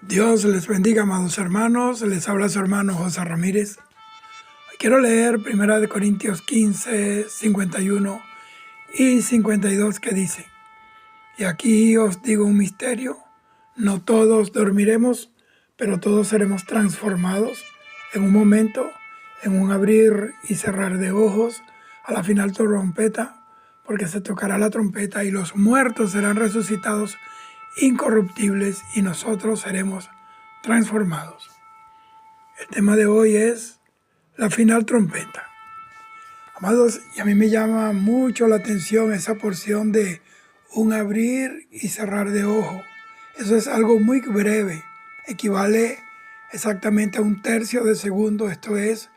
Dios les bendiga, amados hermanos. Les habla su hermano José Ramírez. Hoy quiero leer 1 Corintios 15, 51 y 52 que dice: Y aquí os digo un misterio, no todos dormiremos, pero todos seremos transformados en un momento, en un abrir y cerrar de ojos, a la final trompeta, porque se tocará la trompeta y los muertos serán resucitados incorruptibles y nosotros seremos transformados. El tema de hoy es la final trompeta. Amados, y a mí me llama mucho la atención esa porción de un abrir y cerrar de ojo. Eso es algo muy breve, equivale exactamente a un tercio de segundo, esto es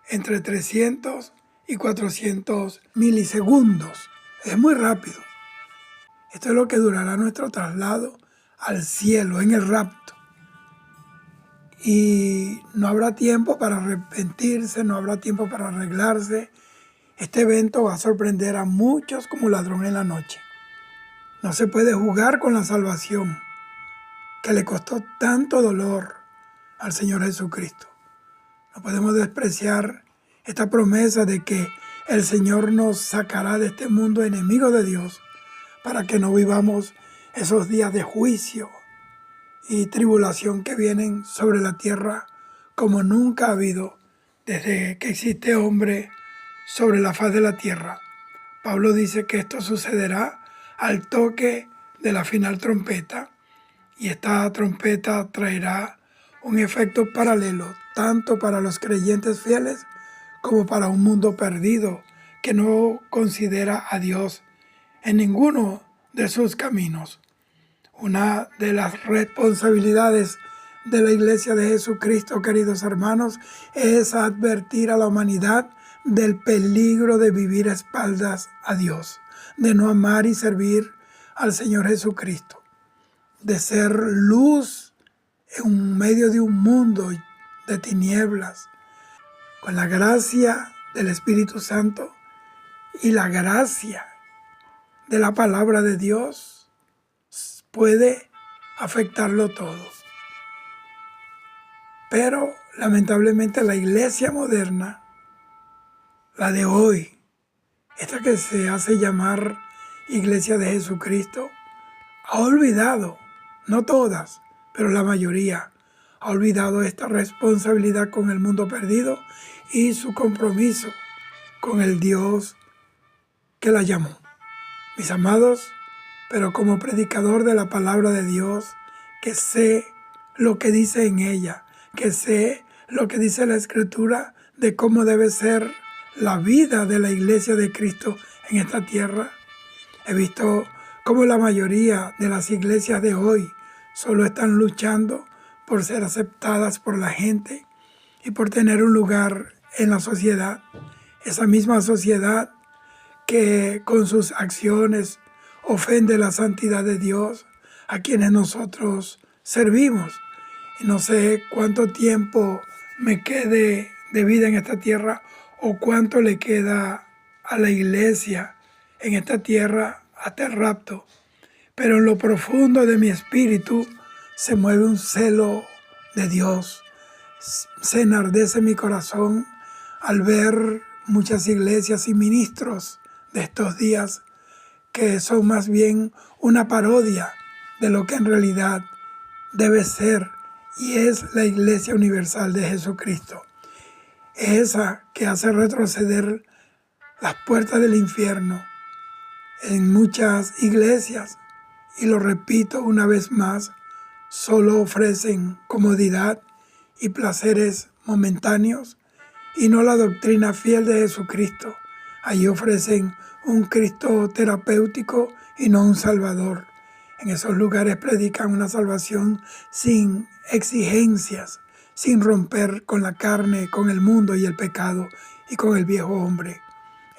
entre 300 y 400 milisegundos. Es muy rápido. Esto es lo que durará nuestro traslado al cielo en el rapto. Y no habrá tiempo para arrepentirse, no habrá tiempo para arreglarse. Este evento va a sorprender a muchos como ladrón en la noche. No se puede jugar con la salvación que le costó tanto dolor al Señor Jesucristo. No podemos despreciar esta promesa de que el Señor nos sacará de este mundo enemigo de Dios para que no vivamos esos días de juicio y tribulación que vienen sobre la tierra como nunca ha habido desde que existe hombre sobre la faz de la tierra. Pablo dice que esto sucederá al toque de la final trompeta, y esta trompeta traerá un efecto paralelo tanto para los creyentes fieles como para un mundo perdido que no considera a Dios en ninguno de sus caminos. Una de las responsabilidades de la Iglesia de Jesucristo, queridos hermanos, es advertir a la humanidad del peligro de vivir a espaldas a Dios, de no amar y servir al Señor Jesucristo, de ser luz en medio de un mundo de tinieblas. Con la gracia del Espíritu Santo y la gracia de la palabra de Dios puede afectarlo todo. Pero lamentablemente la iglesia moderna, la de hoy, esta que se hace llamar Iglesia de Jesucristo, ha olvidado, no todas, pero la mayoría, ha olvidado esta responsabilidad con el mundo perdido y su compromiso con el Dios que la llamó. Mis amados, pero como predicador de la palabra de Dios, que sé lo que dice en ella, que sé lo que dice la Escritura de cómo debe ser la vida de la iglesia de Cristo en esta tierra, he visto cómo la mayoría de las iglesias de hoy solo están luchando por ser aceptadas por la gente y por tener un lugar en la sociedad. Esa misma sociedad que con sus acciones ofende la santidad de Dios, a quienes nosotros servimos. Y no sé cuánto tiempo me quede de vida en esta tierra o cuánto le queda a la iglesia en esta tierra hasta el rapto. Pero en lo profundo de mi espíritu se mueve un celo de Dios. Se enardece mi corazón al ver muchas iglesias y ministros de estos días que son más bien una parodia de lo que en realidad debe ser y es la Iglesia Universal de Jesucristo. Esa que hace retroceder las puertas del infierno en muchas iglesias, y lo repito una vez más, solo ofrecen comodidad y placeres momentáneos y no la doctrina fiel de Jesucristo. Allí ofrecen un Cristo terapéutico y no un Salvador. En esos lugares predican una salvación sin exigencias, sin romper con la carne, con el mundo y el pecado y con el viejo hombre.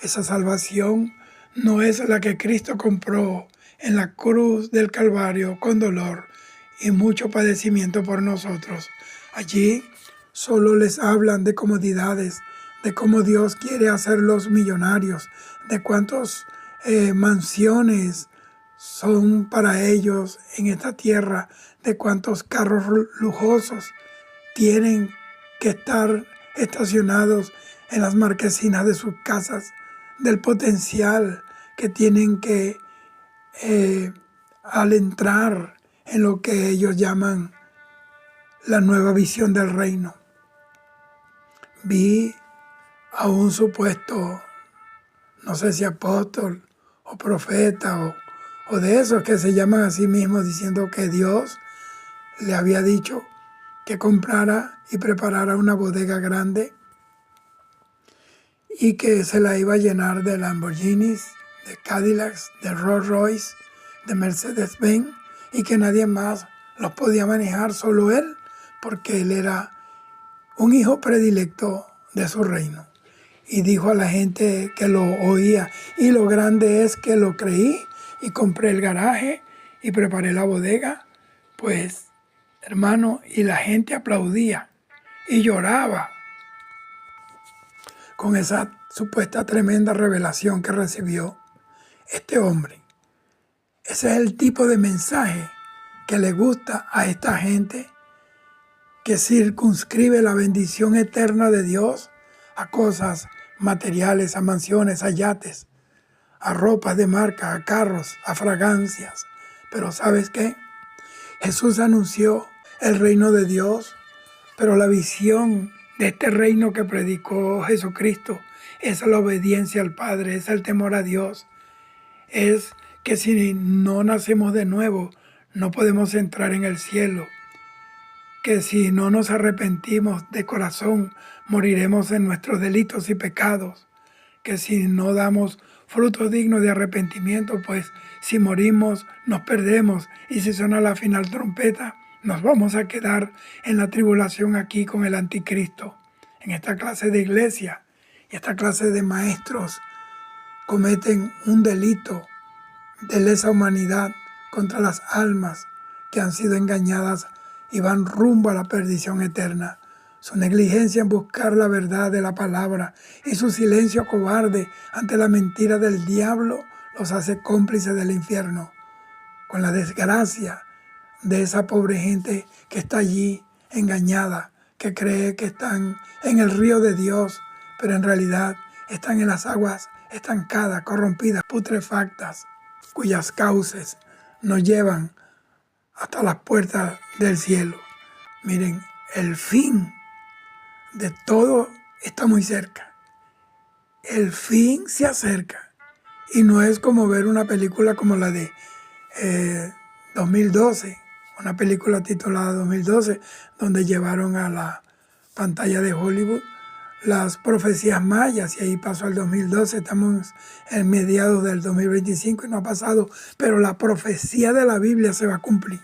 Esa salvación no es la que Cristo compró en la cruz del Calvario con dolor y mucho padecimiento por nosotros. Allí solo les hablan de comodidades, de cómo Dios quiere hacerlos millonarios, de cuántas mansiones son para ellos en esta tierra, de cuántos carros lujosos tienen que estar estacionados en las marquesinas de sus casas, del potencial que tienen que al entrar en lo que ellos llaman la nueva visión del reino. Vi a un supuesto, no sé si apóstol o profeta o de esos que se llaman a sí mismos, diciendo que Dios le había dicho que comprara y preparara una bodega grande y que se la iba a llenar de Lamborghinis, de Cadillacs, de Rolls Royce, de Mercedes-Benz, y que nadie más los podía manejar, solo él, porque él era un hijo predilecto de su reino. Y dijo a la gente que lo oía, y lo grande es que lo creí y compré el garaje y preparé la bodega, pues hermano, y la gente aplaudía y lloraba con esa supuesta tremenda revelación que recibió este hombre. Ese es el tipo de mensaje que le gusta a esta gente que circunscribe la bendición eterna de Dios a cosas materiales, a mansiones, a yates, a ropas de marca, a carros, a fragancias. Pero ¿sabes qué? Jesús anunció el reino de Dios, pero la visión de este reino que predicó Jesucristo es la obediencia al Padre, es el temor a Dios. Es que si no nacemos de nuevo, no podemos entrar en el cielo. Que si no nos arrepentimos de corazón, moriremos en nuestros delitos y pecados. Que si no damos fruto digno de arrepentimiento, pues si morimos, nos perdemos. Y si suena la final trompeta, nos vamos a quedar en la tribulación aquí con el anticristo. En esta clase de iglesia y esta clase de maestros cometen un delito de lesa humanidad contra las almas que han sido engañadas y van rumbo a la perdición eterna. Su negligencia en buscar la verdad de la palabra y su silencio cobarde ante la mentira del diablo los hace cómplices del infierno, con la desgracia de esa pobre gente que está allí engañada, que cree que están en el río de Dios, pero en realidad están en las aguas estancadas, corrompidas, putrefactas, cuyas cauces nos llevan hasta las puertas del cielo. Miren, el fin de todo está muy cerca. El fin se acerca. Y no es como ver una película como la de 2012, una película titulada 2012, donde llevaron a la pantalla de Hollywood las profecías mayas, y ahí pasó el 2012, estamos en mediados del 2025 y no ha pasado, pero la profecía de la Biblia se va a cumplir.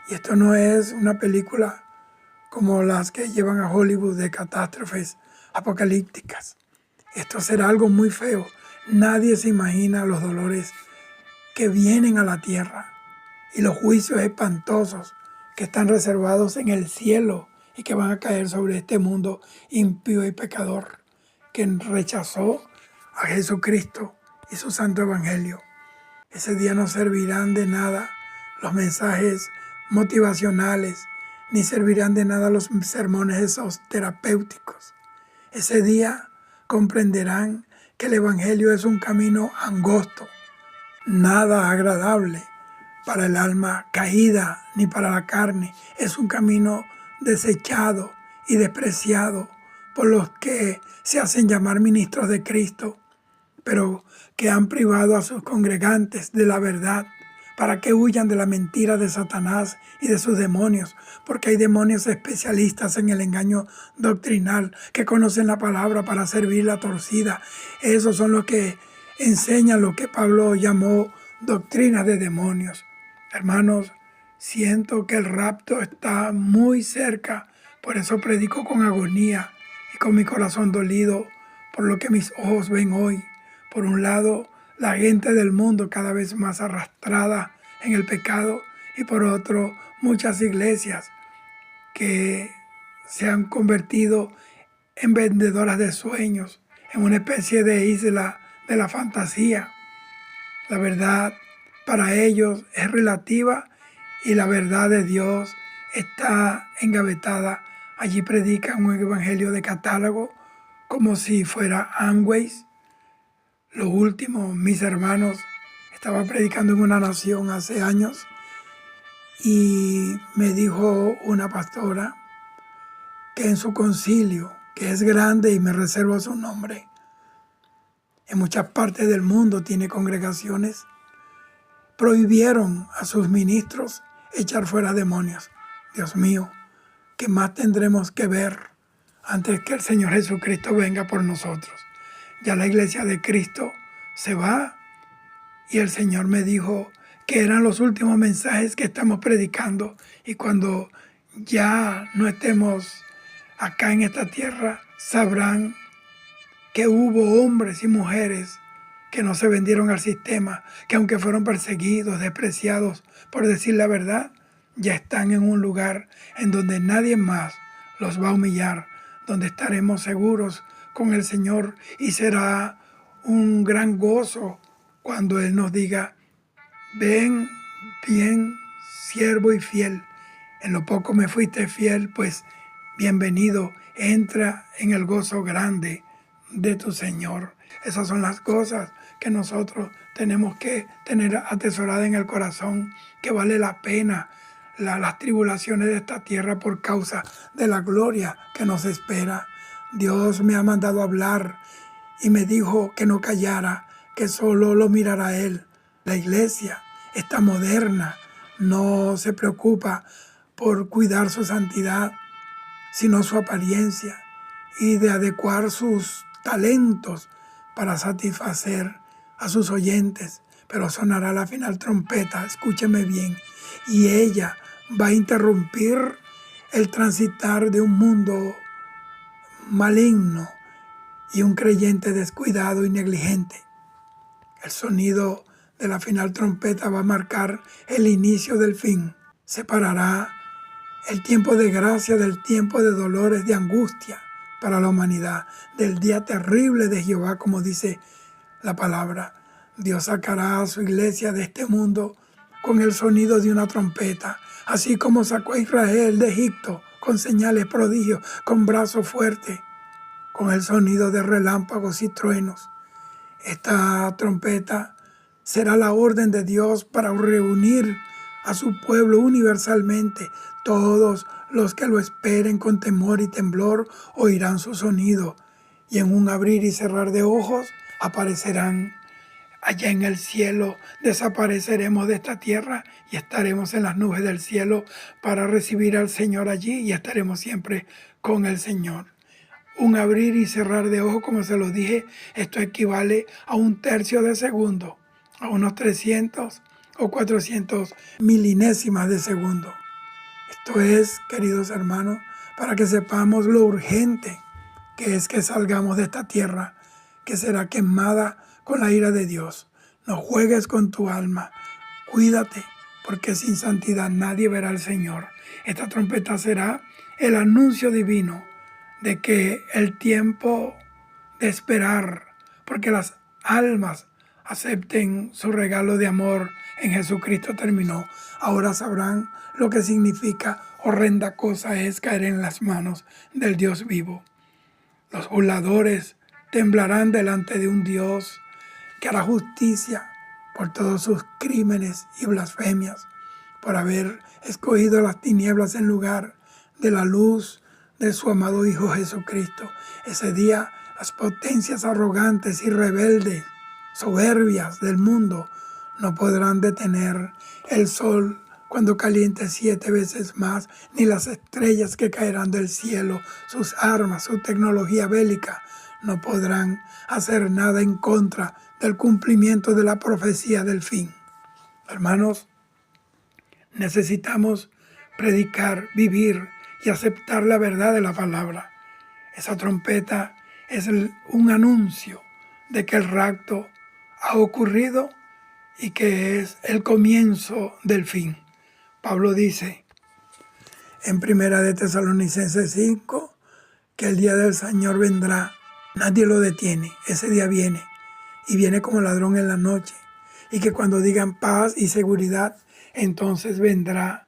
Y esto no es una película como las que llevan a Hollywood de catástrofes apocalípticas. Esto será algo muy feo. Nadie se imagina los dolores que vienen a la tierra y los juicios espantosos que están reservados en el cielo y que van a caer sobre este mundo impío y pecador que rechazó a Jesucristo y su santo evangelio. Ese día no servirán de nada los mensajes motivacionales, ni servirán de nada los sermones esos terapéuticos. Ese día comprenderán que el evangelio es un camino angosto, nada agradable para el alma caída ni para la carne. Es un camino desechado y despreciado por los que se hacen llamar ministros de Cristo, pero que han privado a sus congregantes de la verdad para que huyan de la mentira de Satanás y de sus demonios, porque hay demonios especialistas en el engaño doctrinal que conocen la palabra para servir la torcida. Esos son los que enseñan lo que Pablo llamó doctrina de demonios. Hermanos, siento que el rapto está muy cerca, por eso predico con agonía y con mi corazón dolido por lo que mis ojos ven hoy. Por un lado, la gente del mundo cada vez más arrastrada en el pecado, y por otro, muchas iglesias que se han convertido en vendedoras de sueños, en una especie de isla de la fantasía. La verdad para ellos es relativa y la verdad de Dios está engavetada. Allí predican un evangelio de catálogo como si fuera Amway's. Lo último, mis hermanos, estaba predicando en una nación hace años y me dijo una pastora que en su concilio, que es grande y me reservo su nombre, en muchas partes del mundo tiene congregaciones, prohibieron a sus ministros echar fuera demonios. Dios mío, ¿qué más tendremos que ver antes que el Señor Jesucristo venga por nosotros? Ya la iglesia de Cristo se va y el Señor me dijo que eran los últimos mensajes que estamos predicando y cuando ya no estemos acá en esta tierra, sabrán que hubo hombres y mujeres que no se vendieron al sistema, que aunque fueron perseguidos, despreciados por decir la verdad, ya están en un lugar en donde nadie más los va a humillar, donde estaremos seguros con el Señor y será un gran gozo cuando Él nos diga: ven bien, siervo y fiel, en lo poco me fuiste fiel, pues bienvenido, entra en el gozo grande de tu Señor. Esas son las cosas que nosotros tenemos que tener atesoradas en el corazón, que vale la pena las tribulaciones de esta tierra por causa de la gloria que nos espera. Dios me ha mandado hablar y me dijo que no callara, que solo lo mirara a Él. La iglesia está moderna, no se preocupa por cuidar su santidad, sino su apariencia y de adecuar sus talentos para satisfacer a sus oyentes. Pero sonará la final trompeta, escúcheme bien, y ella va a interrumpir el transitar de un mundo maligno y un creyente descuidado y negligente. El sonido de la final trompeta va a marcar el inicio del fin. Separará el tiempo de gracia del tiempo de dolores, de angustia para la humanidad, del día terrible de Jehová, como dice la palabra. Dios sacará a su iglesia de este mundo con el sonido de una trompeta, así como sacó a Israel de Egipto con señales, prodigios, con brazo fuerte, con el sonido de relámpagos y truenos. Esta trompeta será la orden de Dios para reunir a su pueblo universalmente. Todos los que lo esperen con temor y temblor oirán su sonido, y en un abrir y cerrar de ojos aparecerán allá en el cielo. Desapareceremos de esta tierra y estaremos en las nubes del cielo para recibir al Señor allí, y estaremos siempre con el Señor. Un abrir y cerrar de ojos, como se lo dije, esto equivale a un tercio de segundo, a unos 300 o 400 milinésimas de segundo. Esto es, queridos hermanos, para que sepamos lo urgente que es que salgamos de esta tierra, que será quemada con la ira de Dios. No juegues con tu alma, cuídate, porque sin santidad nadie verá al Señor. Esta trompeta será el anuncio divino de que el tiempo de esperar, porque las almas acepten su regalo de amor en Jesucristo terminó. Ahora sabrán lo que significa horrenda cosa es caer en las manos del Dios vivo. Los burladores temblarán delante de un Dios que hará justicia por todos sus crímenes y blasfemias, por haber escogido las tinieblas en lugar de la luz de su amado Hijo Jesucristo. Ese día las potencias arrogantes y rebeldes, soberbias del mundo, no podrán detener el sol cuando caliente 7 veces más, ni las estrellas que caerán del cielo. Sus armas, su tecnología bélica, no podrán hacer nada en contra del cumplimiento de la profecía del fin. Hermanos, necesitamos predicar, vivir y aceptar la verdad de la palabra. Esa trompeta es un anuncio de que el rapto ha ocurrido y que es el comienzo del fin. Pablo dice en 1 Tesalonicenses 5 que el día del Señor vendrá. Nadie lo detiene. Ese día viene, y viene como ladrón en la noche. y que cuando digan paz y seguridad, entonces vendrá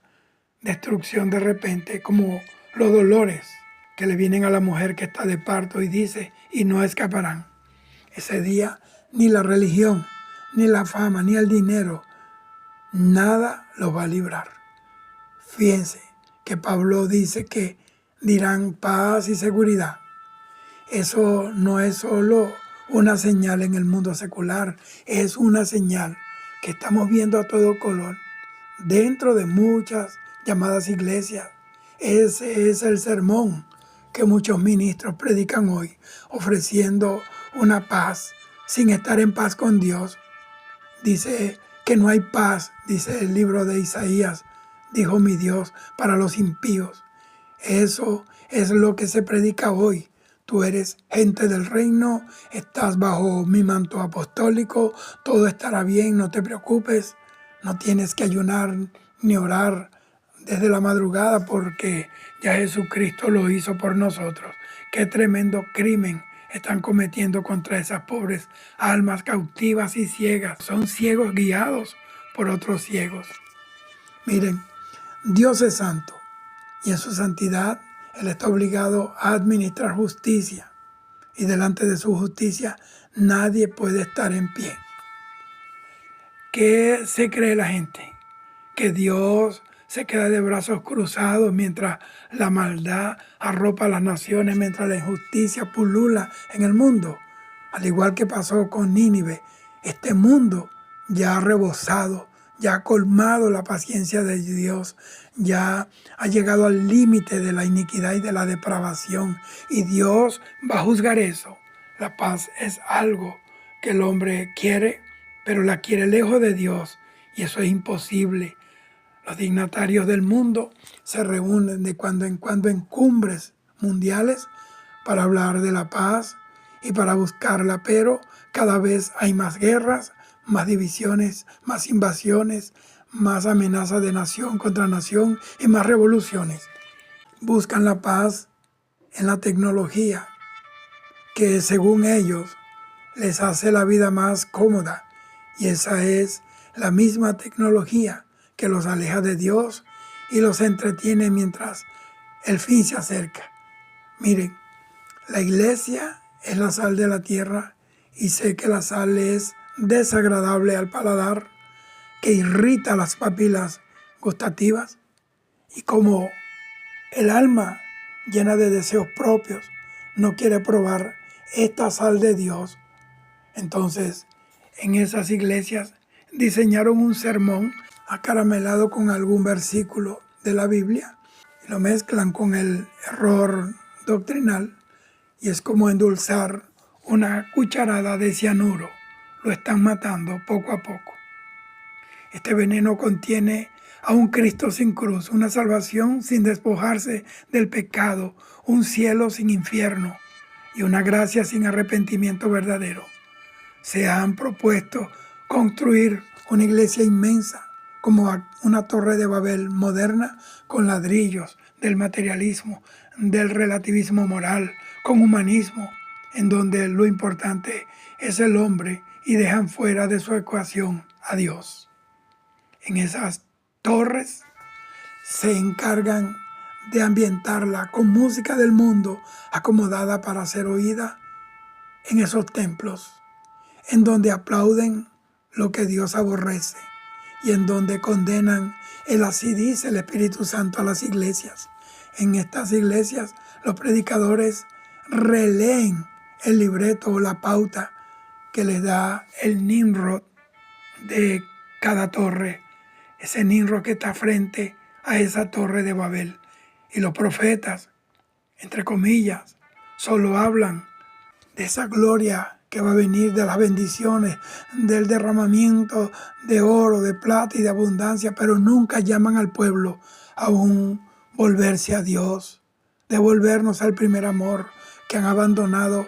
destrucción de repente, como los dolores que le vienen a la mujer que está de parto y dice, y no escaparán. Ese día ni la religión, ni la fama, ni el dinero, nada los va a librar. Fíjense que Pablo dice que dirán paz y seguridad. Eso no es solo una señal en el mundo secular, es una señal que estamos viendo a todo color dentro de muchas llamadas iglesias. Ese es el sermón que muchos ministros predican hoy, ofreciendo una paz sin estar en paz con Dios. Dice que no hay paz, dice el libro de Isaías, dijo mi Dios, para los impíos. Eso es lo que se predica hoy. Tú eres gente del reino, estás bajo mi manto apostólico, todo estará bien, no te preocupes, no tienes que ayunar ni orar desde la madrugada porque ya Jesucristo lo hizo por nosotros. Qué tremendo crimen están cometiendo contra esas pobres almas cautivas y ciegas. Son ciegos guiados por otros ciegos. Miren, Dios es santo y en su santidad Él está obligado a administrar justicia y delante de su justicia nadie puede estar en pie. ¿Qué se cree la gente? Que Dios se queda de brazos cruzados mientras la maldad arropa a las naciones, mientras la injusticia pulula en el mundo. Al igual que pasó con Nínive, este mundo ya ha rebosado, ya ha colmado la paciencia de Dios, ya ha llegado al límite de la iniquidad y de la depravación. Y Dios va a juzgar eso. La paz es algo que el hombre quiere, pero la quiere lejos de Dios. Y eso es imposible. Los dignatarios del mundo se reúnen de cuando en cuando en cumbres mundiales para hablar de la paz y para buscarla, pero cada vez hay más guerras, más divisiones, más invasiones, más amenazas de nación contra nación y más revoluciones. Buscan la paz en la tecnología, que según ellos les hace la vida más cómoda, y esa es la misma tecnología que los aleja de Dios y los entretiene mientras el fin se acerca. Miren, la iglesia es la sal de la tierra y sé que la sal es desagradable al paladar, que irrita las papilas gustativas, y como el alma llena de deseos propios no quiere probar esta sal de Dios, entonces en esas iglesias diseñaron un sermón acaramelado con algún versículo de la Biblia y lo mezclan con el error doctrinal y es como endulzar una cucharada de cianuro. Lo están matando poco a poco. Este veneno contiene a un Cristo sin cruz, una salvación sin despojarse del pecado, un cielo sin infierno y una gracia sin arrepentimiento verdadero. Se han propuesto construir una iglesia inmensa como una torre de Babel moderna con ladrillos del materialismo, del relativismo moral, con humanismo, en donde lo importante es el hombre y dejan fuera de su ecuación a Dios. En esas torres se encargan de ambientarla con música del mundo acomodada para ser oída en esos templos, en donde aplauden lo que Dios aborrece y en donde condenan el así dice el Espíritu Santo a las iglesias. En estas iglesias los predicadores releen el libreto o la pauta que les da el Nimrod de cada torre, ese Nimrod que está frente a esa torre de Babel. Y los profetas, entre comillas, solo hablan de esa gloria que va a venir, de las bendiciones, del derramamiento de oro, de plata y de abundancia, pero nunca llaman al pueblo a un volverse a Dios, devolvernos al primer amor, que han abandonado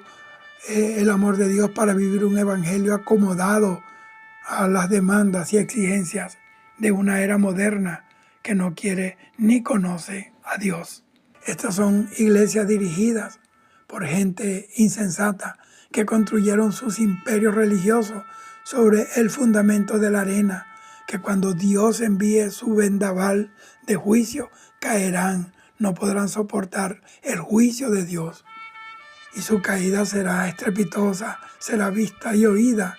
el amor de Dios para vivir un evangelio acomodado a las demandas y exigencias de una era moderna que no quiere ni conoce a Dios. Estas son iglesias dirigidas por gente insensata que construyeron sus imperios religiosos sobre el fundamento de la arena, que cuando Dios envíe su vendaval de juicio, caerán, no podrán soportar el juicio de Dios. Y su caída será estrepitosa, será vista y oída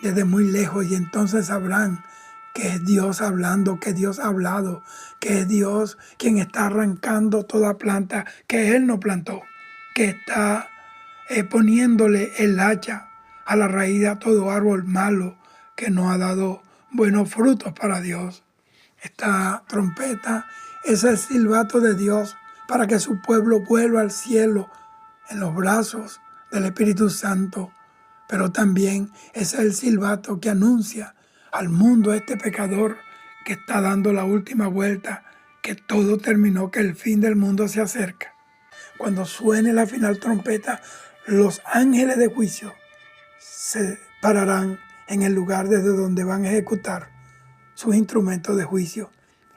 desde muy lejos, y entonces sabrán que es Dios hablando, que Dios ha hablado, que es Dios quien está arrancando toda planta que Él no plantó, que está poniéndole el hacha a la raíz a todo árbol malo que no ha dado buenos frutos para Dios. Esta trompeta es el silbato de Dios para que su pueblo vuelva al cielo en los brazos del Espíritu Santo, pero también es el silbato que anuncia al mundo, este pecador que está dando la última vuelta, que todo terminó, que el fin del mundo se acerca. Cuando suene la final trompeta, los ángeles de juicio se pararán en el lugar desde donde van a ejecutar sus instrumentos de juicio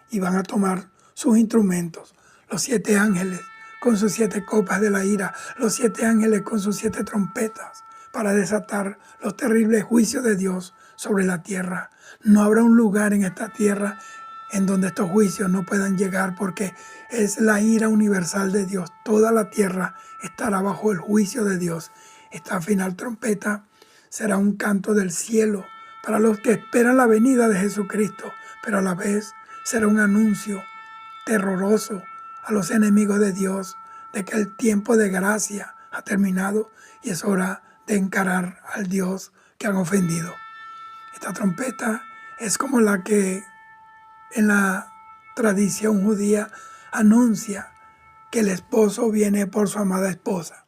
y van a tomar sus instrumentos, los 7 ángeles con sus 7 copas de la ira, los 7 ángeles con sus 7 trompetas, para desatar los terribles juicios de Dios sobre la tierra. No habrá un lugar en esta tierra en donde estos juicios no puedan llegar, porque es la ira universal de Dios. Toda la tierra estará bajo el juicio de Dios. Esta final trompeta será un canto del cielo para los que esperan la venida de Jesucristo, pero a la vez será un anuncio terroroso a los enemigos de Dios de que el tiempo de gracia ha terminado y es hora de encarar al Dios que han ofendido. Esta trompeta es como la que en la tradición judía anuncia que el esposo viene por su amada esposa.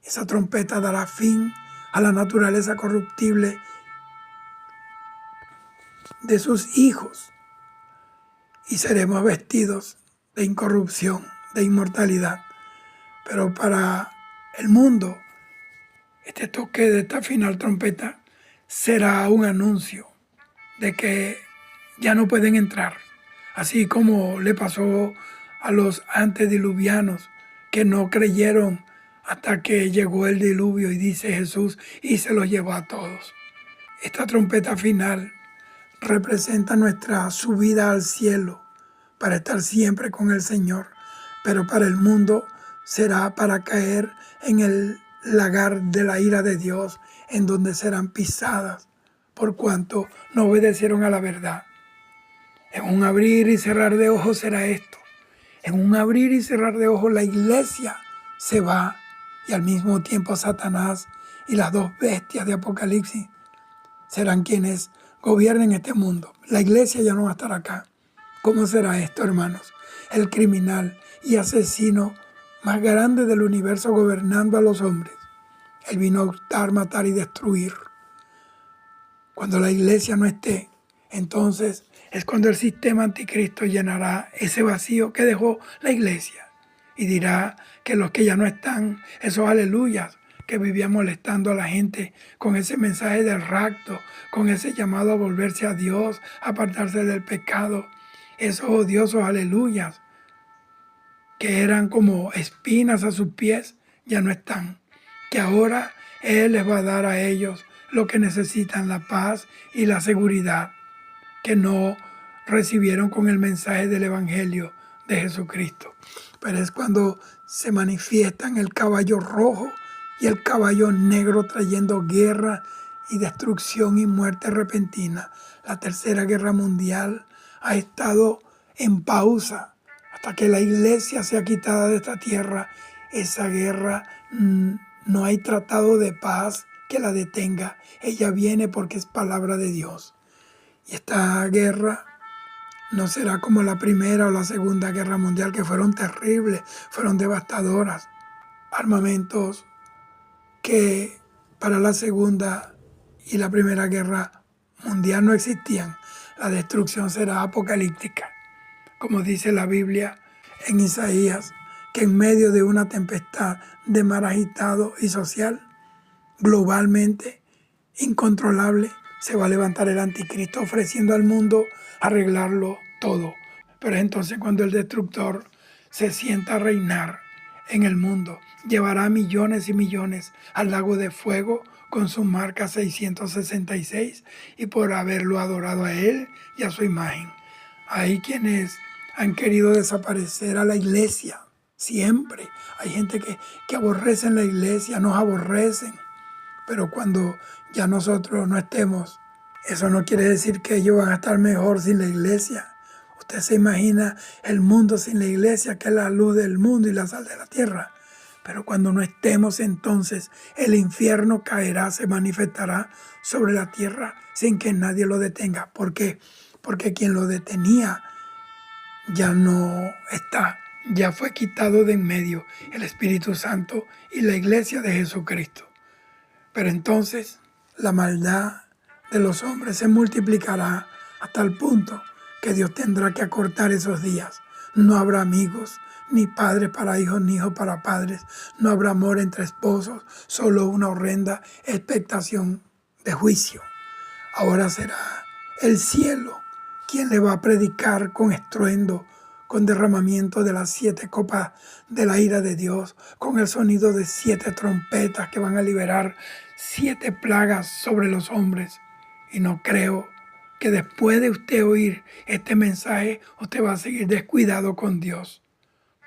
Esa trompeta dará fin a la naturaleza corruptible de sus hijos y seremos vestidos de incorrupción, de inmortalidad. Pero para el mundo, este toque de esta final trompeta será un anuncio de que ya no pueden entrar, así como le pasó a los antediluvianos que no creyeron hasta que llegó el diluvio, y dice Jesús, y se los llevó a todos. Esta trompeta final representa nuestra subida al cielo para estar siempre con el Señor, pero para el mundo será para caer en el lagar de la ira de Dios, en donde serán pisadas por cuanto no obedecieron a la verdad. En un abrir y cerrar de ojos será esto. En un abrir y cerrar de ojos la iglesia se va, y al mismo tiempo Satanás y las 2 bestias de Apocalipsis serán quienes gobiernen este mundo. La iglesia ya no va a estar acá. ¿Cómo será esto, hermanos? El criminal y asesino más grande del universo gobernando a los hombres. Él vino a hurtar, matar y destruir. Cuando la iglesia no esté, entonces es cuando el sistema anticristo llenará ese vacío que dejó la iglesia y dirá que los que ya no están, esos aleluyas que vivían molestando a la gente con ese mensaje del rapto, con ese llamado a volverse a Dios, a apartarse del pecado, esos odiosos aleluyas que eran como espinas a sus pies, ya no están. Que ahora Él les va a dar a ellos lo que necesitan, la paz y la seguridad que no recibieron con el mensaje del Evangelio de Jesucristo. Pero es cuando se manifiestan el caballo rojo y el caballo negro trayendo guerra y destrucción y muerte repentina. La Tercera Guerra Mundial ha estado en pausa hasta que la iglesia sea quitada de esta tierra. Esa guerra, no hay tratado de paz que la detenga. Ella viene porque es palabra de Dios. Y esta guerra no será como la Primera o la Segunda Guerra Mundial, que fueron terribles, fueron devastadoras. Armamentos que para la Segunda y la Primera Guerra Mundial no existían. La destrucción será apocalíptica, como dice la Biblia en Isaías, que en medio de una tempestad de mar agitado y social, globalmente incontrolable, se va a levantar el anticristo ofreciendo al mundo arreglarlo todo. Pero es entonces cuando el destructor se sienta a reinar en el mundo, llevará millones y millones al lago de fuego con su marca 666 y por haberlo adorado a él y a su imagen. Hay quienes han querido desaparecer a la iglesia, siempre. Hay gente que aborrecen la iglesia, nos aborrecen. Pero cuando ya nosotros no estemos, eso no quiere decir que ellos van a estar mejor sin la iglesia. Usted se imagina el mundo sin la iglesia, que es la luz del mundo y la sal de la tierra. Pero cuando no estemos, entonces el infierno caerá, se manifestará sobre la tierra sin que nadie lo detenga. ¿Por qué? Porque quien lo detenía ya no está, ya fue quitado de en medio el Espíritu Santo y la iglesia de Jesucristo. Pero entonces la maldad de los hombres se multiplicará hasta el punto que Dios tendrá que acortar esos días. No habrá amigos, ni padres para hijos, ni hijos para padres. No habrá amor entre esposos, solo una horrenda expectación de juicio. Ahora será el cielo quien le va a predicar con estruendo, con derramamiento de las 7 copas de la ira de Dios, con el sonido de 7 trompetas que van a liberar 7 plagas sobre los hombres. Y no creo que después de usted oír este mensaje, usted va a seguir descuidado con Dios.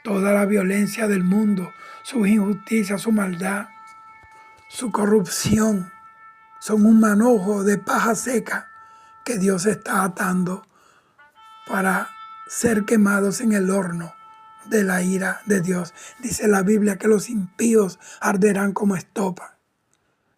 Toda la violencia del mundo, sus injusticias, su maldad, su corrupción, son un manojo de paja seca que Dios está atando para ser quemados en el horno de la ira de Dios. Dice la Biblia que los impíos arderán como estopa.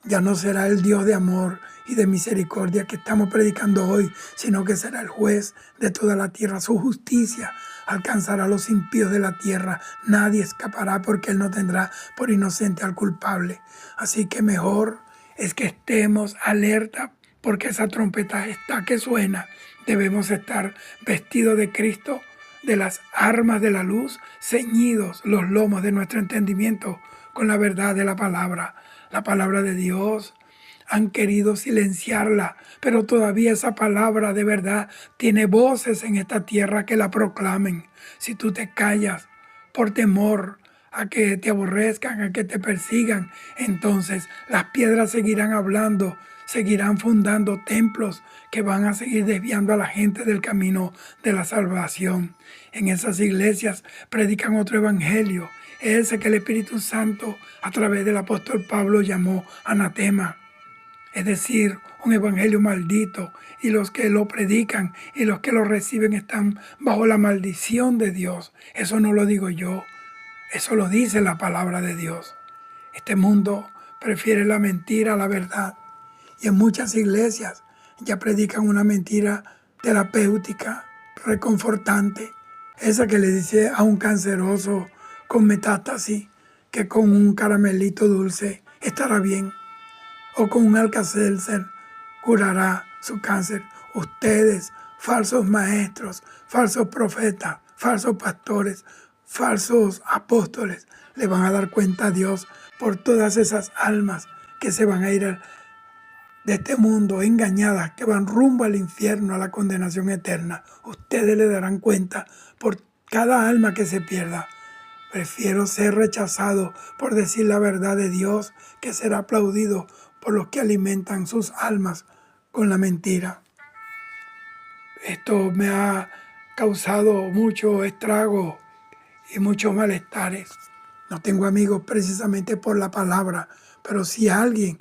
Ya no será el Dios de amor y de misericordia que estamos predicando hoy, sino que será el juez de toda la tierra. Su justicia alcanzará a los impíos de la tierra. Nadie escapará porque Él no tendrá por inocente al culpable. Así que mejor es que estemos alerta porque esa trompeta está que suena. Debemos estar vestidos de Cristo, de las armas de la luz, ceñidos los lomos de nuestro entendimiento con la verdad de la palabra de Dios. Han querido silenciarla, pero todavía esa palabra de verdad tiene voces en esta tierra que la proclamen. Si tú te callas por temor a que te aborrezcan, a que te persigan, entonces las piedras seguirán hablando, seguirán fundando templos que van a seguir desviando a la gente del camino de la salvación. En esas iglesias predican otro evangelio, ese que el Espíritu Santo a través del apóstol Pablo llamó anatema, es decir, un evangelio maldito, y los que lo predican y los que lo reciben están bajo la maldición de Dios. Eso no lo digo yo, eso lo dice la palabra de Dios. Este mundo prefiere la mentira a la verdad, y en muchas iglesias ya predican una mentira terapéutica, reconfortante, esa que le dice a un canceroso con metástasis que con un caramelito dulce estará bien, o con un Alka-Seltzer curará su cáncer. Ustedes, falsos maestros, falsos profetas, falsos pastores, falsos apóstoles, le van a dar cuenta a Dios por todas esas almas que se van a ir de este mundo engañadas, que van rumbo al infierno, a la condenación eterna. Ustedes le darán cuenta por cada alma que se pierda. Prefiero ser rechazado por decir la verdad de Dios que ser aplaudido por los que alimentan sus almas con la mentira. Esto me ha causado mucho estrago y muchos malestares. No tengo amigos precisamente por la palabra, pero si alguien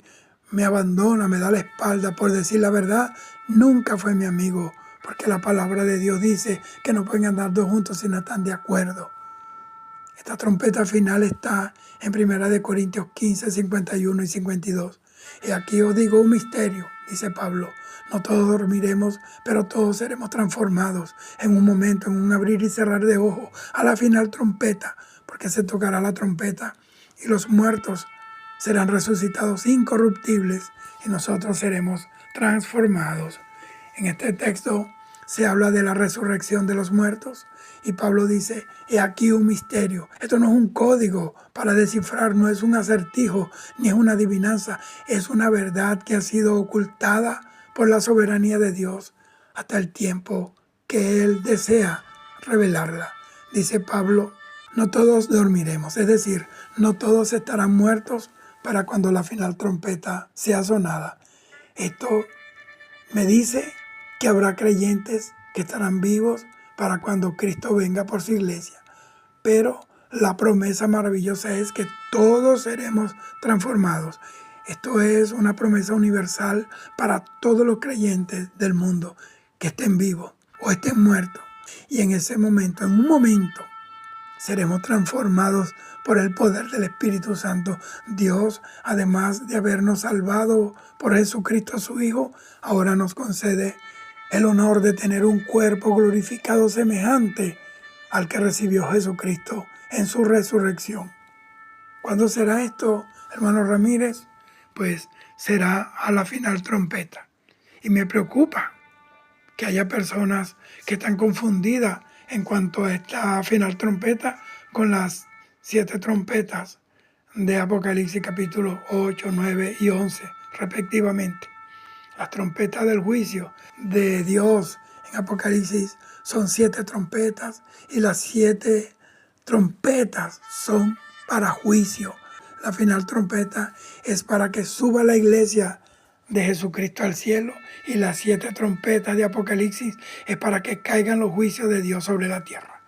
me abandona, me da la espalda por decir la verdad, nunca fue mi amigo, porque la palabra de Dios dice que no pueden andar dos juntos si no están de acuerdo. Esta trompeta final está en 1 Corintios 15, 51 y 52. Y aquí os digo un misterio, dice Pablo. No todos dormiremos, pero todos seremos transformados en un momento, en un abrir y cerrar de ojos, a la final trompeta, porque se tocará la trompeta y los muertos serán resucitados incorruptibles y nosotros seremos transformados. En este texto se habla de la resurrección de los muertos y Pablo dice, he aquí un misterio. Esto no es un código para descifrar, no es un acertijo, ni es una adivinanza. Es una verdad que ha sido ocultada por la soberanía de Dios hasta el tiempo que Él desea revelarla. Dice Pablo, no todos dormiremos, es decir, no todos estarán muertos para cuando la final trompeta sea sonada. Esto me dice que habrá creyentes que estarán vivos para cuando Cristo venga por su iglesia. Pero la promesa maravillosa es que todos seremos transformados. Esto es una promesa universal para todos los creyentes del mundo que estén vivos o estén muertos. Y en ese momento, en un momento, seremos transformados por el poder del Espíritu Santo. Dios, además de habernos salvado por Jesucristo su Hijo, ahora nos concede el honor de tener un cuerpo glorificado semejante al que recibió Jesucristo en su resurrección. ¿Cuándo será esto, hermano Ramírez? Pues será a la final trompeta. Y me preocupa que haya personas que están confundidas en cuanto a esta final trompeta con las 7 trompetas de Apocalipsis capítulo 8, 9 y 11 respectivamente. Las trompetas del juicio de Dios en Apocalipsis son 7 trompetas y las 7 trompetas son para juicio. La final trompeta es para que suba la iglesia de Jesucristo al cielo y las 7 trompetas de Apocalipsis es para que caigan los juicios de Dios sobre la tierra.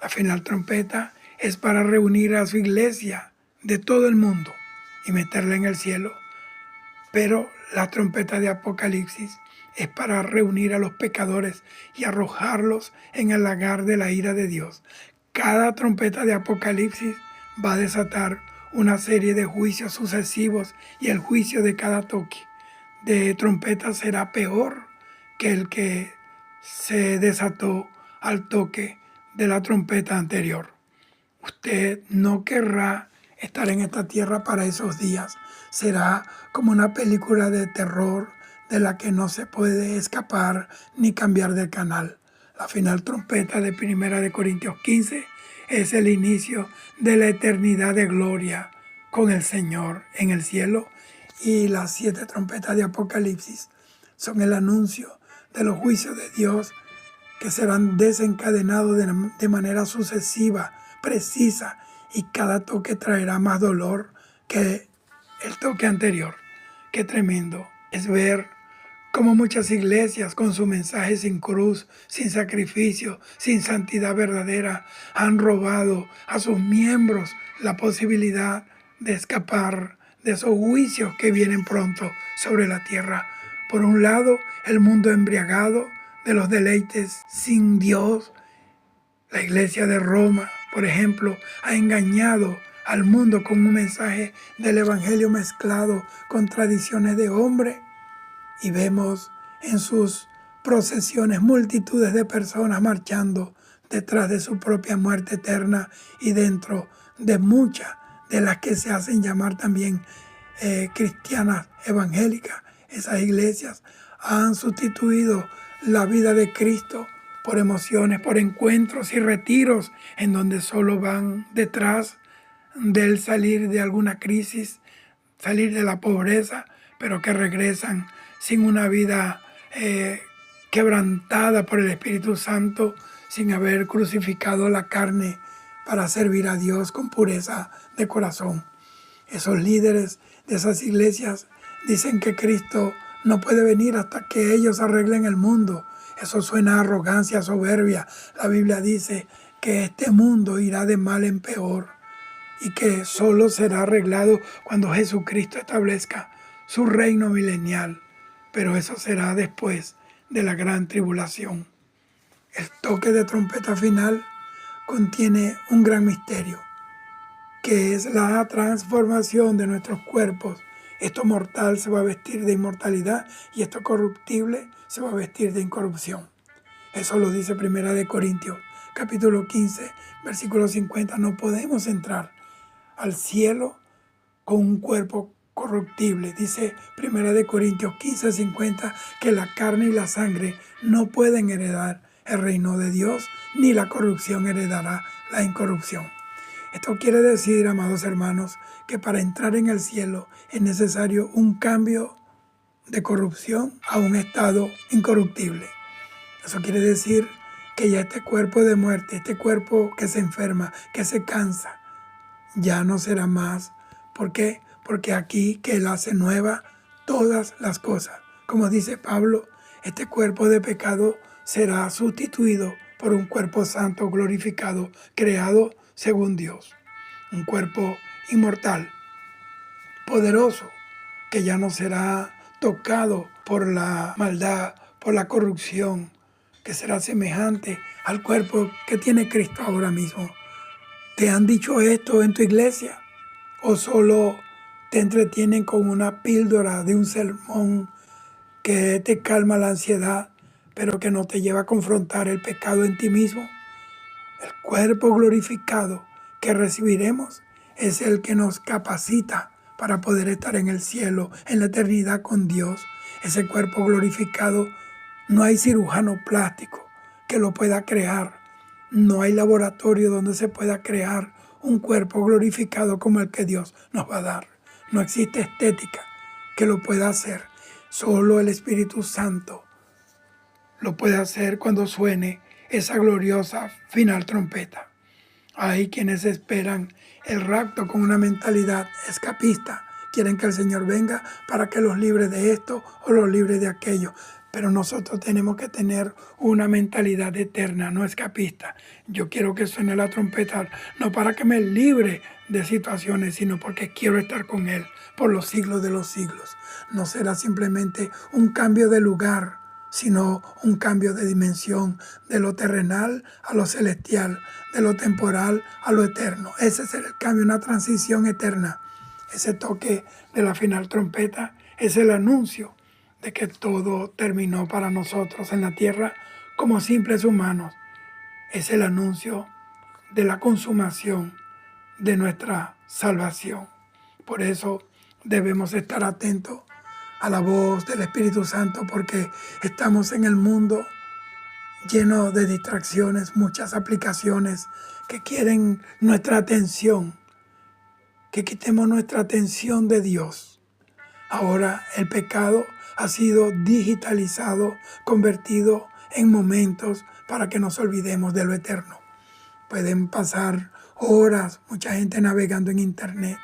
La final trompeta es para reunir a su iglesia de todo el mundo y meterla en el cielo. Pero la trompeta de Apocalipsis es para reunir a los pecadores y arrojarlos en el lagar de la ira de Dios. Cada trompeta de Apocalipsis va a desatar una serie de juicios sucesivos y el juicio de cada toque de trompeta será peor que el que se desató al toque de la trompeta anterior. Usted no querrá estar en esta tierra para esos días. Será como una película de terror de la que no se puede escapar ni cambiar de canal. La final trompeta de 1 Corintios 15 es el inicio de la eternidad de gloria con el Señor en el cielo, y las 7 trompetas de Apocalipsis son el anuncio de los juicios de Dios que serán desencadenados de manera sucesiva, precisa, y cada toque traerá más dolor que el toque anterior. Qué tremendo es ver cómo muchas iglesias con su mensaje sin cruz, sin sacrificio, sin santidad verdadera, han robado a sus miembros la posibilidad de escapar de esos juicios que vienen pronto sobre la tierra. Por un lado, el mundo embriagado de los deleites sin Dios. La iglesia de Roma, por ejemplo, ha engañado al mundo con un mensaje del evangelio mezclado con tradiciones de hombre, y vemos en sus procesiones multitudes de personas marchando detrás de su propia muerte eterna y dentro de muchas de las que se hacen llamar también cristianas evangélicas. Esas iglesias han sustituido la vida de Cristo por emociones, por encuentros y retiros en donde solo van detrás del salir de alguna crisis, salir de la pobreza, pero que regresan sin una vida quebrantada por el Espíritu Santo, sin haber crucificado la carne para servir a Dios con pureza de corazón. Esos líderes de esas iglesias dicen que Cristo no puede venir hasta que ellos arreglen el mundo. Eso suena a arrogancia, soberbia. La Biblia dice que este mundo irá de mal en peor y que solo será arreglado cuando Jesucristo establezca su reino milenial. Pero eso será después de la gran tribulación. El toque de trompeta final contiene un gran misterio, que es la transformación de nuestros cuerpos. Esto mortal se va a vestir de inmortalidad y esto corruptible se va a vestir de incorrupción. Eso lo dice 1 Corintios, capítulo 15, versículo 50. No podemos entrar al cielo con un cuerpo corruptible. Dice 1 Corintios 15, 50, que la carne y la sangre no pueden heredar el reino de Dios, ni la corrupción heredará la incorrupción. Esto quiere decir, amados hermanos, que para entrar en el cielo es necesario un cambio de corrupción a un estado incorruptible. Eso quiere decir que ya este cuerpo de muerte, este cuerpo que se enferma, que se cansa, ya no será más. ¿Por qué? porque aquí que Él hace nueva todas las cosas. Como dice Pablo, este cuerpo de pecado será sustituido por un cuerpo santo glorificado, creado según Dios. Un cuerpo inmortal, poderoso, que ya no será tocado por la maldad, por la corrupción, que será semejante al cuerpo que tiene Cristo ahora mismo. ¿Te han dicho esto en tu iglesia? ¿O solo te entretienen con una píldora de un sermón que te calma la ansiedad, pero que no te lleva a confrontar el pecado en ti mismo? El cuerpo glorificado que recibiremos es el que nos capacita para poder estar en el cielo, en la eternidad con Dios. Ese cuerpo glorificado, no hay cirujano plástico que lo pueda crear. No hay laboratorio donde se pueda crear un cuerpo glorificado como el que Dios nos va a dar. No existe estética que lo pueda hacer. Solo el Espíritu Santo lo puede hacer cuando suene esa gloriosa final trompeta. Hay quienes esperan el rapto con una mentalidad escapista. Quieren que el Señor venga para que los libre de esto o los libre de aquello. Pero nosotros tenemos que tener una mentalidad eterna, no escapista. Yo quiero que suene la trompeta, no para que me libre de situaciones, sino porque quiero estar con Él por los siglos de los siglos. No será simplemente un cambio de lugar, sino un cambio de dimensión, de lo terrenal a lo celestial, de lo temporal a lo eterno. Ese será el cambio, una transición eterna. Ese toque de la final trompeta es el anuncio de que todo terminó para nosotros en la tierra como simples humanos. Es el anuncio de la consumación de nuestra salvación. Por eso debemos estar atentos a la voz del Espíritu Santo, porque estamos en el mundo lleno de distracciones, muchas aplicaciones que quieren nuestra atención, que quitemos nuestra atención de Dios. Ahora el pecado ha sido digitalizado, convertido en momentos para que nos olvidemos de lo eterno. Pueden pasar horas, mucha gente navegando en internet,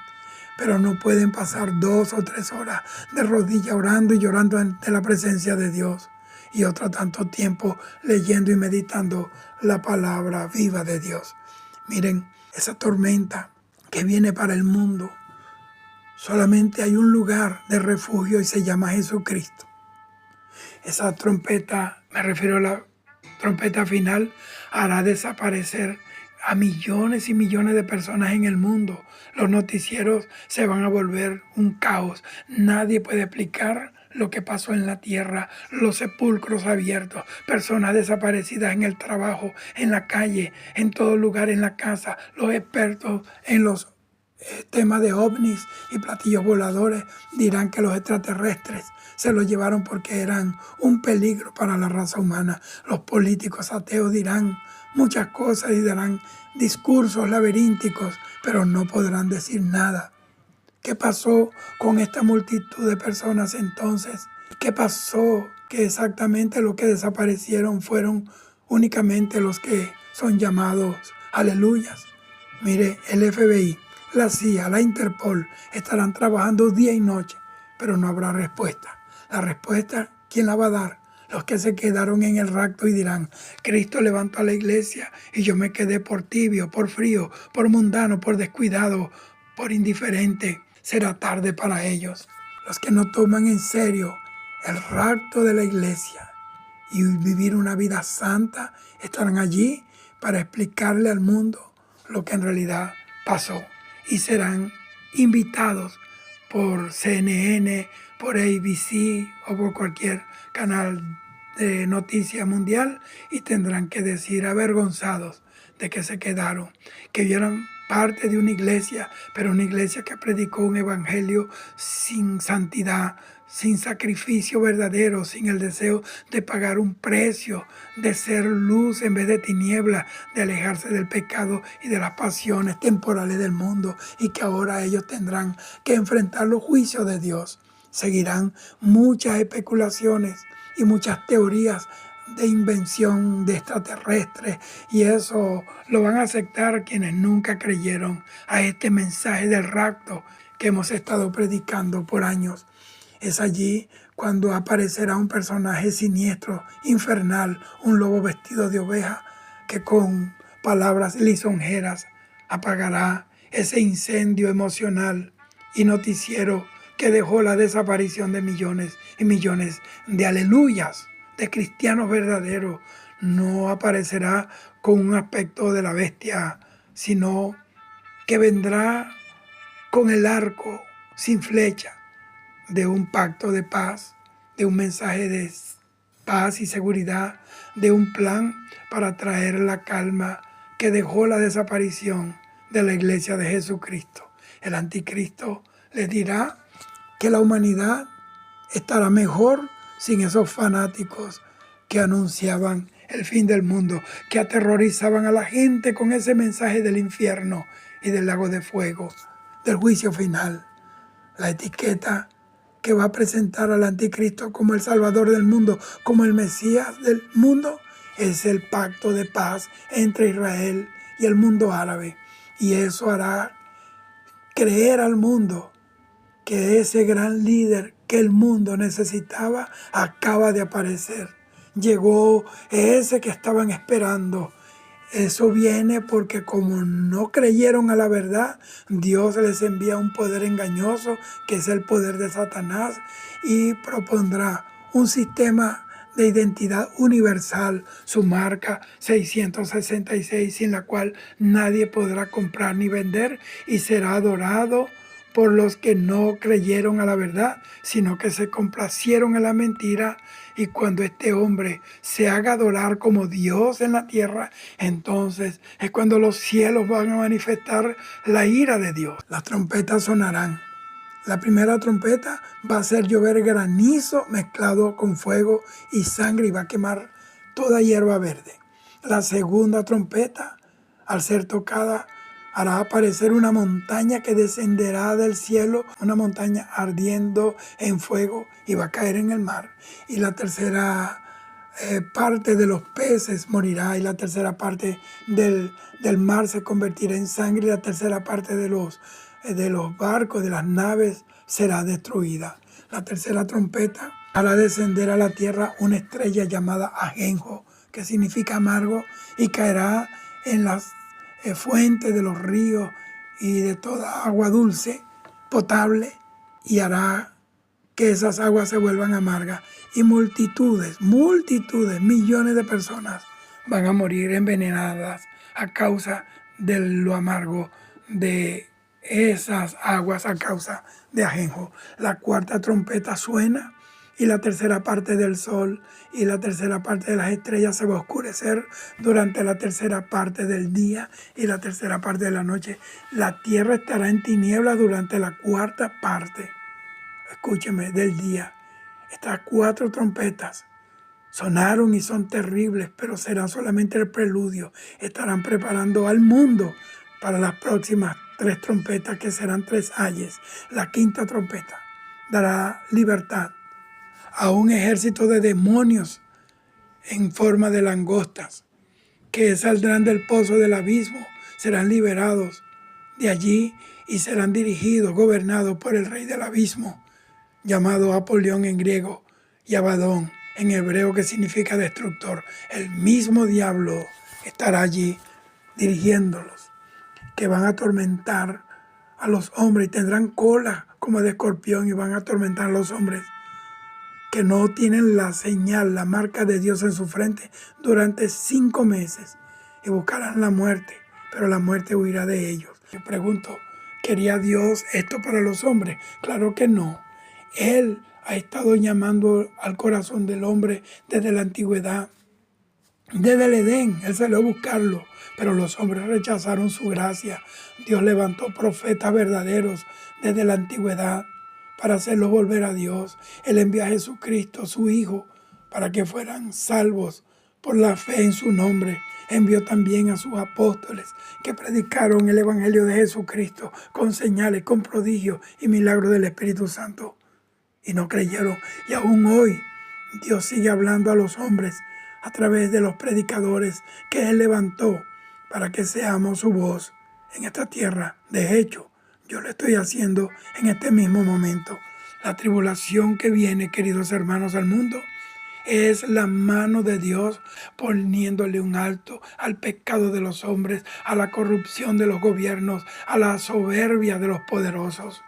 pero no pueden pasar 2 o 3 horas de rodillas orando y llorando ante la presencia de Dios, y otro tanto tiempo leyendo y meditando la palabra viva de Dios. Miren, esa tormenta que viene para el mundo, solamente hay un lugar de refugio y se llama Jesucristo. Esa trompeta, me refiero a la trompeta final, hará desaparecer a millones y millones de personas en el mundo. Los noticieros se van a volver un caos. Nadie puede explicar lo que pasó en la tierra, los sepulcros abiertos, personas desaparecidas en el trabajo, en la calle, en todo lugar, en la casa, los expertos en los temas de ovnis y platillos voladores dirán que los extraterrestres se los llevaron porque eran un peligro para la raza humana. Los políticos ateos dirán muchas cosas y darán discursos laberínticos, pero no podrán decir nada. ¿Qué pasó con esta multitud de personas entonces? ¿Qué pasó? Que exactamente lo que desaparecieron fueron únicamente los que son llamados aleluyas. Mire, el FBI, la CIA, la Interpol estarán trabajando día y noche, pero no habrá respuesta. La respuesta, ¿quién la va a dar? Los que se quedaron en el rapto y dirán: Cristo levantó a la iglesia y yo me quedé por tibio, por frío, por mundano, por descuidado, por indiferente. Será tarde para ellos. Los que no toman en serio el rapto de la iglesia y vivir una vida santa estarán allí para explicarle al mundo lo que en realidad pasó, y serán invitados por CNN, por ABC o por cualquier canal de noticia mundial, y tendrán que decir avergonzados de que se quedaron, que vieron parte de una iglesia, pero una iglesia que predicó un evangelio sin santidad, sin sacrificio verdadero, sin el deseo de pagar un precio, de ser luz en vez de tiniebla, de alejarse del pecado y de las pasiones temporales del mundo, y que ahora ellos tendrán que enfrentar los juicios de Dios. Seguirán muchas especulaciones y muchas teorías de invención de extraterrestres, y eso lo van a aceptar quienes nunca creyeron a este mensaje del rapto que hemos estado predicando por años. Es allí cuando aparecerá un personaje siniestro, infernal, un lobo vestido de oveja, que con palabras lisonjeras apagará ese incendio emocional y noticiero que dejó la desaparición de millones y millones de aleluyas, de cristianos verdaderos. No aparecerá con un aspecto de la bestia, sino que vendrá con el arco sin flecha de un pacto de paz, de un mensaje de paz y seguridad, de un plan para traer la calma que dejó la desaparición de la iglesia de Jesucristo. El anticristo les dirá que la humanidad estará mejor sin esos fanáticos que anunciaban el fin del mundo, que aterrorizaban a la gente con ese mensaje del infierno y del lago de fuego, del juicio final. La etiqueta que va a presentar al anticristo como el salvador del mundo, como el Mesías del mundo, es el pacto de paz entre Israel y el mundo árabe. Y eso hará creer al mundo que ese gran líder que el mundo necesitaba acaba de aparecer. Llegó ese que estaban esperando. Eso viene porque como no creyeron a la verdad, Dios les envía un poder engañoso, que es el poder de Satanás, y propondrá un sistema de identidad universal, su marca 666, sin la cual nadie podrá comprar ni vender, y será adorado por los que no creyeron a la verdad, sino que se complacieron en la mentira. Y cuando este hombre se haga adorar como Dios en la tierra, entonces es cuando los cielos van a manifestar la ira de Dios. Las trompetas sonarán. La primera trompeta va a hacer llover granizo mezclado con fuego y sangre, y va a quemar toda hierba verde. La segunda trompeta, al ser tocada, hará aparecer una montaña que descenderá del cielo, una montaña ardiendo en fuego, y va a caer en el mar. Y la tercera parte de los peces morirá, y la tercera parte del mar se convertirá en sangre, y la tercera parte de los barcos, de las naves, será destruida. La tercera trompeta hará descender a la tierra una estrella llamada ajenjo, que significa amargo, y caerá en las fuentes de los ríos y de toda agua dulce, potable, y hará que esas aguas se vuelvan amargas. Y multitudes, millones de personas van a morir envenenadas a causa de lo amargo de esas aguas, a causa de ajenjo. La cuarta trompeta suena, y la tercera parte del sol y la tercera parte de las estrellas se va a oscurecer durante la tercera parte del día y la tercera parte de la noche. La tierra estará en tinieblas durante la cuarta parte, escúcheme, del día. Estas cuatro trompetas sonaron y son terribles, pero será solamente el preludio. Estarán preparando al mundo para las próximas tres trompetas, que serán tres ayes. La quinta trompeta dará libertad a un ejército de demonios en forma de langostas, que saldrán del pozo del abismo, serán liberados de allí y serán dirigidos, gobernados por el rey del abismo, llamado Apolión en griego y Abadón en hebreo, que significa destructor. El mismo diablo estará allí dirigiéndolos, que van a atormentar a los hombres y tendrán cola como de escorpión, y van a atormentar a los hombres que no tienen la señal, la marca de Dios en su frente durante 5 meses, y buscarán la muerte, pero la muerte huirá de ellos. Yo pregunto, ¿quería Dios esto para los hombres? Claro que no. Él ha estado llamando al corazón del hombre desde la antigüedad. Desde el Edén, Él salió a buscarlo, pero los hombres rechazaron su gracia. Dios levantó profetas verdaderos desde la antigüedad para hacerlos volver a Dios. Él envió a Jesucristo, su Hijo, para que fueran salvos por la fe en su nombre. Envió también a sus apóstoles, que predicaron el Evangelio de Jesucristo con señales, con prodigios y milagros del Espíritu Santo. Y no creyeron. Y aún hoy Dios sigue hablando a los hombres a través de los predicadores que Él levantó para que seamos su voz en esta tierra. De hecho, Yo lo estoy haciendo en este mismo momento. La tribulación que viene, queridos hermanos, al mundo es la mano de Dios poniéndole un alto al pecado de los hombres, a la corrupción de los gobiernos, a la soberbia de los poderosos.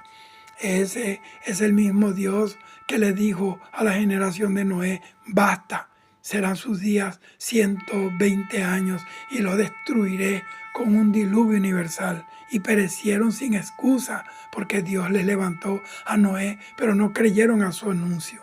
Ese es el mismo Dios que le dijo a la generación de Noé: basta, serán sus días 120 años y lo destruiré con un diluvio universal. Y perecieron sin excusa porque Dios les levantó a Noé, pero no creyeron a su anuncio.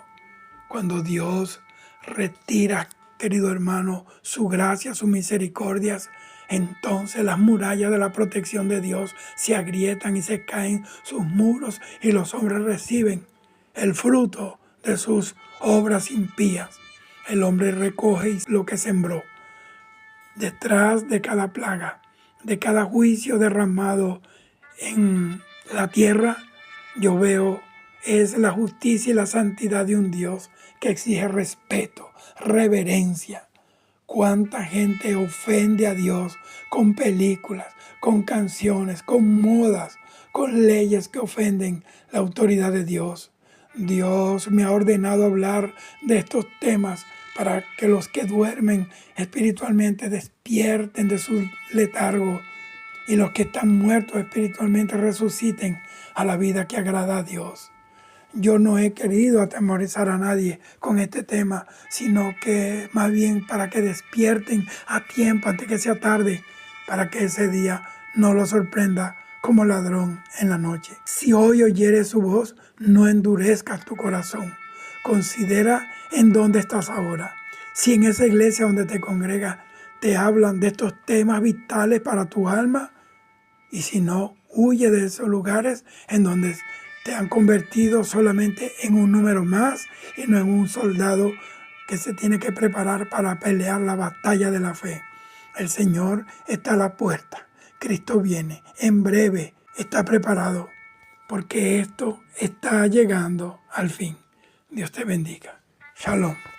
Cuando Dios retira, querido hermano, su gracia, sus misericordias, entonces las murallas de la protección de Dios se agrietan y se caen sus muros y los hombres reciben el fruto de sus obras impías. El hombre recoge lo que sembró. Detrás de cada plaga, de cada juicio derramado en la tierra, yo veo es la justicia y la santidad de un Dios que exige respeto, reverencia. Cuánta gente ofende a Dios con películas, con canciones, con modas, con leyes que ofenden la autoridad de Dios. Dios me ha ordenado hablar de estos temas para que los que duermen espiritualmente despierten de su letargo y los que están muertos espiritualmente resuciten a la vida que agrada a Dios. Yo no he querido atemorizar a nadie con este tema, sino que más bien para que despierten a tiempo antes que sea tarde, para que ese día no los sorprenda como ladrón en la noche. Si hoy oyeres su voz, no endurezcas tu corazón. Considera en dónde estás ahora. Si en esa iglesia donde te congregas te hablan de estos temas vitales para tu alma, y si no, huye de esos lugares en donde te han convertido solamente en un número más y no en un soldado que se tiene que preparar para pelear la batalla de la fe. El Señor está a la puerta. Cristo viene. En breve está preparado porque esto está llegando al fin. Dios te bendiga. Shalom.